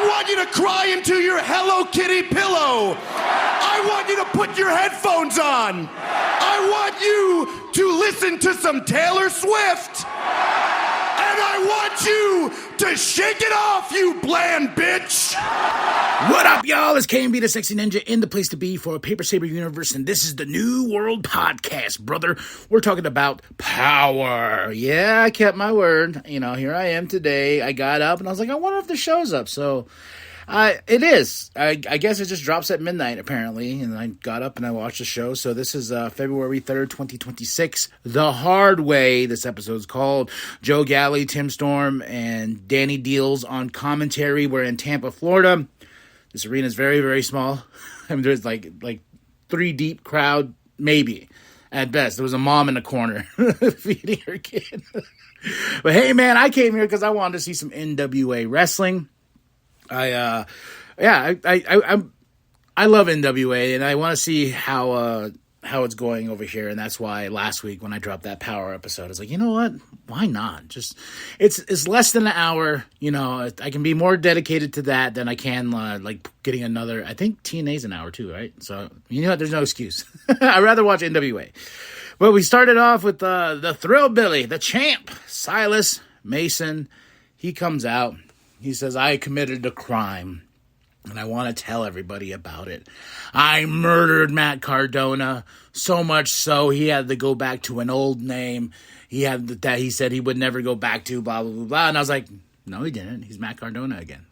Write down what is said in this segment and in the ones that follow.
I want you to cry into your Hello Kitty pillow. I want you to put your headphones on. I want you to listen to some Taylor Swift. And I want you to shake it off, you bland bitch. What up, y'all? It's KMB the Sexy Ninja in the place to be for a Paper Saber universe, and this is the New World Podcast, brother. We're talking about Powerrr. Yeah, I kept my word. You know, here I am today. I got up and I was like, I wonder if the show's up. So it is. I guess it just drops at midnight, apparently, and I got up and I watched the show. So this is February 3rd, 2026, The Hard Way. This episode's called. Joe Galley, Tim Storm, and Danny Deals on commentary. We're in Tampa, Florida. This arena is very, very small. I mean, there's like 3 deep crowd, maybe, at best. There was a mom in the corner feeding her kid. But hey, man, I came here because I wanted to see some NWA wrestling. I love NWA, and I want to see how it's going over here, and that's why last week when I dropped that Powerrr episode, I was like, you know what? Why not? Just it's less than an hour. You know, I can be more dedicated to that than I can like getting another. I think TNA's an hour too, right? So you know what? There's no excuse. I'd rather watch NWA. But we started off with the Thrillbilly, the champ, Silas Mason. He comes out. He says, I committed a crime, and I want to tell everybody about it. I murdered Matt Cardona, so much so he had to go back to an old name. He had that he said he would never go back to, blah, blah, blah, blah. And I was like, no, he didn't. He's Matt Cardona again.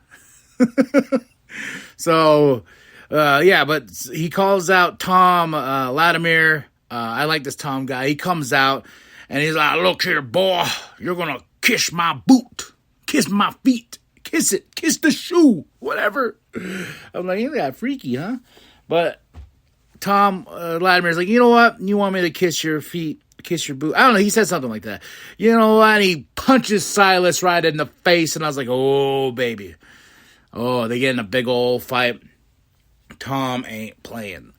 So, but he calls out Tom Latimer. I like this Tom guy. He comes out, and he's like, look here, boy, you're going to kiss my boot, kiss my feet. Kiss it. Kiss the shoe. Whatever. I'm like, you got freaky, huh? But Tom Latimer's like, you know what? You want me to kiss your feet, kiss your boot? I don't know. He said something like that. You know what? And he punches Silas right in the face. And I was like, oh, baby. Oh, they get in a big old fight. Tom ain't playing.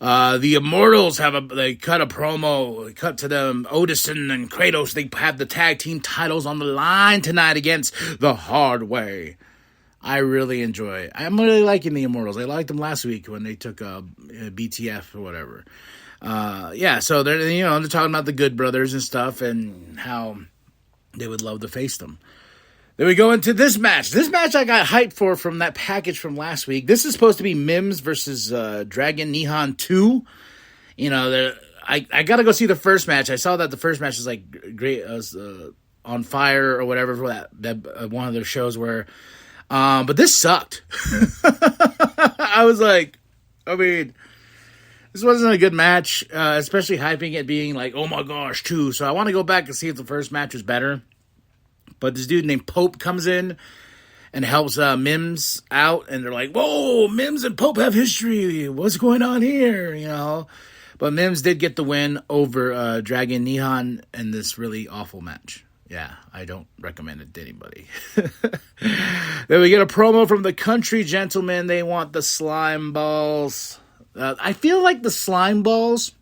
The Immortals they cut a promo, cut to them, Odison and Kratos, they have the tag team titles on the line tonight against The Hard Way. I really enjoy it. I'm really liking the Immortals. I liked them last week when they took BTF or whatever. So they're talking about the Good Brothers and stuff and how they would love to face them. Then we go into this match. This match I got hyped for from that package from last week. This is supposed to be Mims versus Dragon Nihon 2. You know, I got to go see the first match. I saw that the first match was like great, on fire or whatever for that one of their shows where. But this sucked. I was like, this wasn't a good match, especially hyping it being like, oh my gosh, 2. So I want to go back and see if the first match was better. But this dude named Pope comes in and helps Mims out. And they're like, whoa, Mims and Pope have history. What's going on here? You know. But Mims did get the win over Dragon Nihon in this really awful match. Yeah, I don't recommend it to anybody. Then we get a promo from the Country Gentlemen. They want the Slime Balls. I feel like the Slime Balls,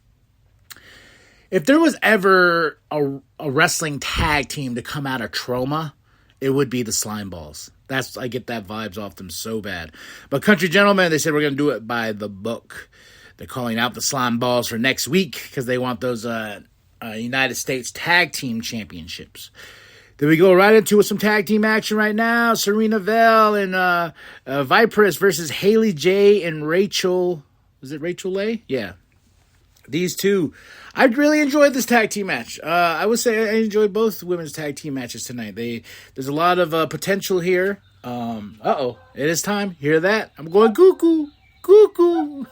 if there was ever a wrestling tag team to come out of trauma, it would be the Slime Balls. I get that vibes off them so bad. But Country Gentlemen, they said we're going to do it by the book. They're calling out the Slime Balls for next week because they want those United States Tag Team Championships. Then we go right into some tag team action right now. Serena Vell and Vipress versus Haley J and Rachel. Was it Rachel Leigh? Yeah. These two. I really enjoyed this tag team match. I would say I enjoyed both women's tag team matches tonight. There's a lot of potential here. It is time. Hear that? I'm going cuckoo. Cuckoo.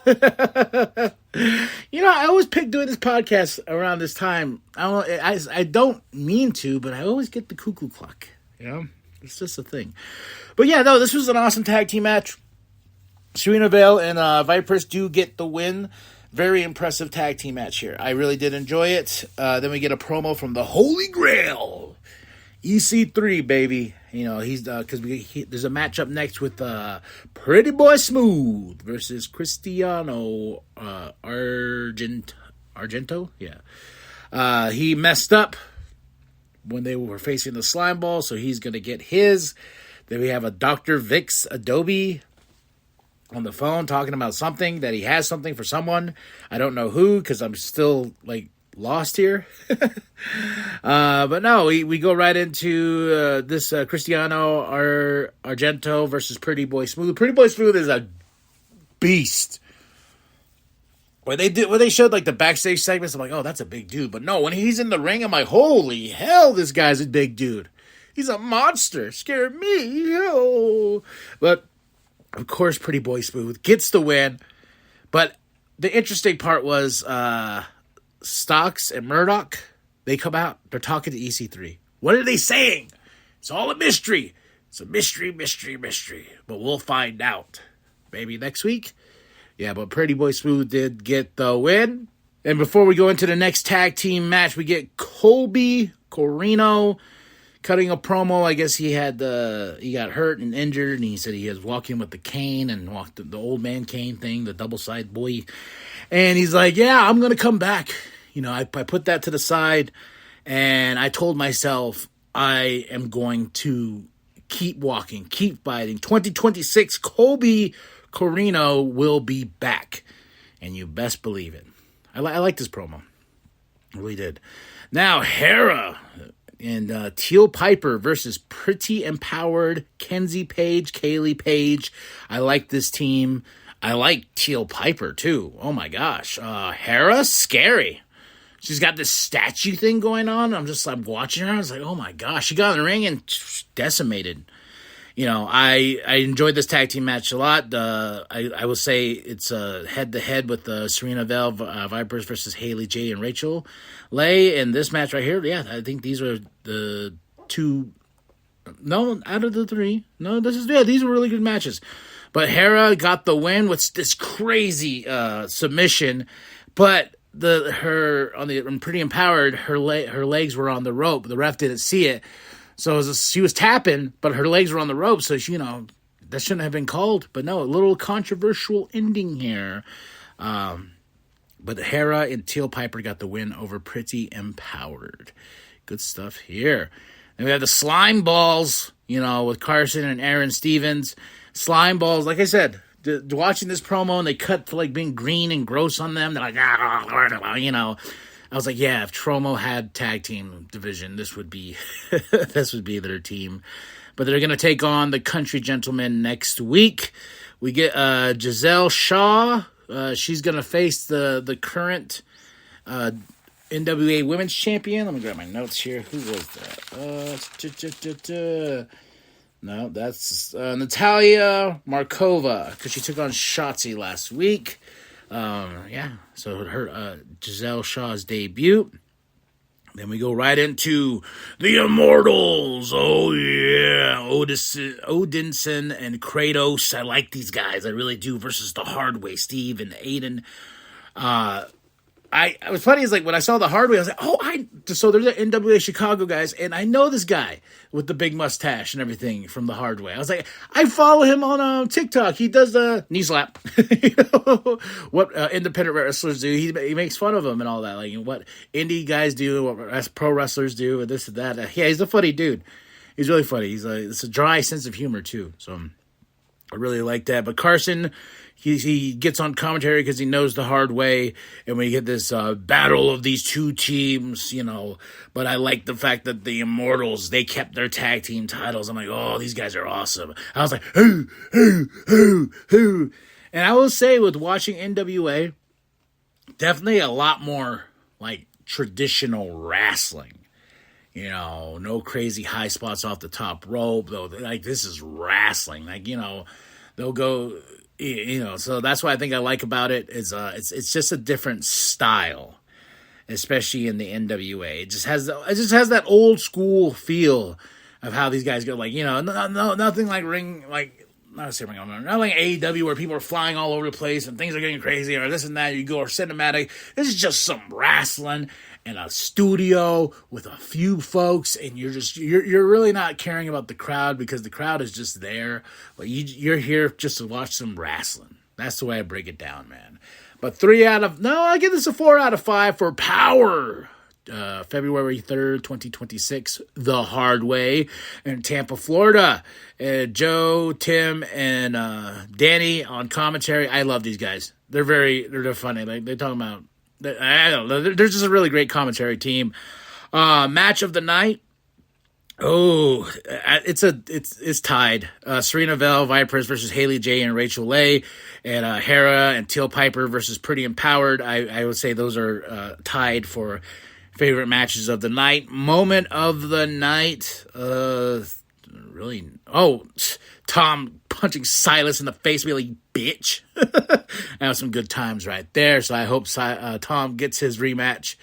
You know, I always pick doing this podcast around this time. I don't mean to, but I always get the cuckoo clock. You know? It's just a thing. But yeah, no, this was an awesome tag team match. Serena Vell and Vipress do get the win. Very impressive tag team match here. I really did enjoy it. Then we get a promo from the Holy Grail. EC3, baby. You know, he's because there's a matchup next with Pretty Boy Smooth versus Cristiano Argento. Yeah. He messed up when they were facing the Slime Ball, so he's going to get his Then we have a Dr. Vix Adobe on the phone talking about something, that he has something for someone. I don't know who, because I'm still like lost here. But no, we go right into this Cristiano Argento versus Pretty Boy Smooth. Pretty Boy Smooth is a beast. When they showed like the backstage segments, I'm like, oh, that's a big dude. But no, when he's in the ring, I'm like, holy hell, this guy's a big dude. He's a monster. Scared me. Oh. But of course, Pretty Boy Smooth gets the win. But the interesting part was Stocks and Murdoch, they come out. They're talking to EC3. What are they saying? It's all a mystery. It's a mystery. But we'll find out. Maybe next week. Yeah, but Pretty Boy Smooth did get the win. And before we go into the next tag team match, we get Colby Corino cutting a promo. I guess he got hurt and injured, and he said he was walking with the cane and walked the old man cane thing, the double side boy. And he's like, yeah, I'm going to come back. You know, I put that to the side, and I told myself I am going to keep walking, keep fighting. 2026, Colby Corino will be back, and you best believe it. I like this promo. I really did. Now, Hera and Teal Piper versus Pretty Empowered Kenzie Page, Kaylee Page. I like this team. I like Teal Piper, too. Oh, my gosh. Hera, scary. She's got this statue thing going on. I'm watching her. I was like, oh, my gosh. She got in the ring and decimated. You know, I enjoyed this tag team match a lot. I will say it's head-to-head with the Serena Vale Vipers versus Haley J and Rachel Lay. And this match right here, yeah, I think these are the two. No, out of the three. No, these were really good matches. But Hera got the win with this crazy submission. But on Pretty Empowered, her legs were on the rope. The ref didn't see it. So she was tapping, but her legs were on the rope, so that shouldn't have been called. But no, a little controversial ending here. But Hera and Teal Piper got the win over Pretty Empowered. Good stuff here. And we have the Slime Balls, with Carson and Aaron Stevens. Slime Balls, like I said, watching this promo, and they cut to being green and gross on them. They're like, I was like, yeah, if Tromo had tag team division, this would be their team. But they're going to take on the Country Gentlemen next week. We get Giselle Shaw. She's going to face the current NWA Women's Champion. Let me grab my notes here. Who was that? No, that's Natalia Markova, because she took on Shotzi last week. So her Giselle Shaw's debut. Then we go right into the Immortals. Oh yeah, Odinson and Kratos. I like these guys, I really do. Versus the Hardway, Steve and Aiden. It was funny, is when I saw the Hardway, I was like, so they're the NWA Chicago guys, and I know this guy with the big mustache and everything from the Hardway. I was like, I follow him on TikTok. He does the knee slap. What independent wrestlers do. He makes fun of them and all that, what indie guys do, what pro wrestlers do, and this and that. Yeah, he's a funny dude. He's really funny. It's a dry sense of humor too. So I really like that. But Carson, he gets on commentary because he knows the hard way, and we get this battle of these two teams, But I like the fact that the Immortals, they kept their tag team titles. I'm like, oh, these guys are awesome. I was like, who. And I will say, with watching NWA, definitely a lot more traditional wrestling. No crazy high spots off the top rope, though. This is wrestling. They'll go. So that's what I think I like about it is it's just a different style, especially in the NWA. It just has that old school feel of how these guys go. Nothing like not like AEW where people are flying all over the place and things are getting crazy or this and that. You go or cinematic. This is just some wrestling in a studio with a few folks, and you're really not caring about the crowd because the crowd is just there, but you're here just to watch some wrestling. That's the way I break it down, man. But I give this a 4 out of 5 for Powerrr February 3rd, 2026, the hard way in Tampa, Florida. Joe, Tim, and Danny on commentary. I love these guys. They're funny. Like, they're talking about, I don't know. They're just a really great commentary team. Match of the night. Oh, it's tied. Serena Vell, Vipers versus Haley J and Rachel Leigh, and Hera and Teal Piper versus Pretty Empowered. I would say those are tied for favorite matches of the night. Moment of the night. Really. Oh, Tom punching Silas in the face, really, bitch. That was some good times right there. So I hope Tom gets his rematch.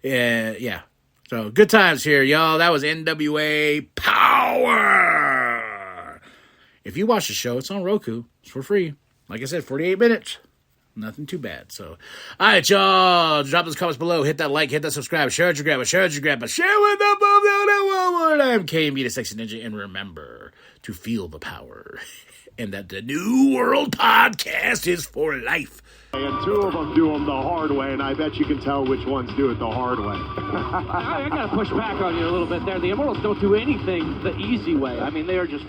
Yeah. So good times here, y'all. That was NWA Powerrr. If you watch the show, it's on Roku. It's for free. Like I said, 48 minutes. Nothing too bad. So, all right, y'all. Drop those comments below. Hit that like. Hit that subscribe. Share with your grandma. Share with your grandpa. Share with the one. I'm KMB, the Sexy Ninja. And remember to feel the power. And that the New World Podcast is for life. And two of them do them the hard way, and I bet you can tell which ones do it the hard way. I got to push back on you a little bit there. The Immortals don't do anything the easy way. I mean, they are just